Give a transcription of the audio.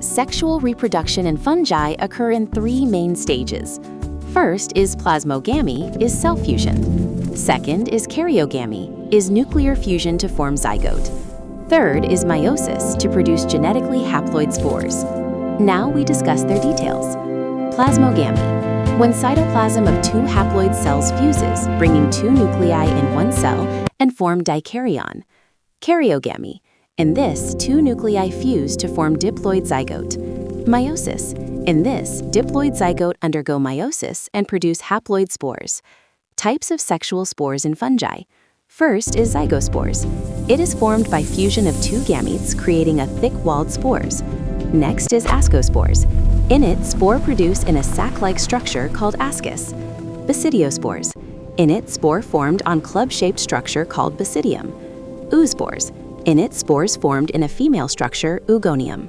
Sexual reproduction in fungi occur in three main stages. First is plasmogamy, is cell fusion. Second is karyogamy, is nuclear fusion to form zygote. Third is meiosis, to produce genetically haploid spores. Now we discuss their details. Plasmogamy, when cytoplasm of two haploid cells fuses, bringing two nuclei in one cell and form dikaryon. Karyogamy, in this, two nuclei fuse to form diploid zygote. Meiosis, in this, diploid zygote undergo meiosis and produce haploid spores. Types of sexual spores in fungi. First is Zygospores. It is formed by fusion of two gametes, creating a thick-walled spores. Next is Ascospores. In it, spore produce in a sac-like structure called ascus. Basidiospores. In it, spore formed on club-shaped structure called basidium. Oospores. In it, spores formed in a female structure, oogonium.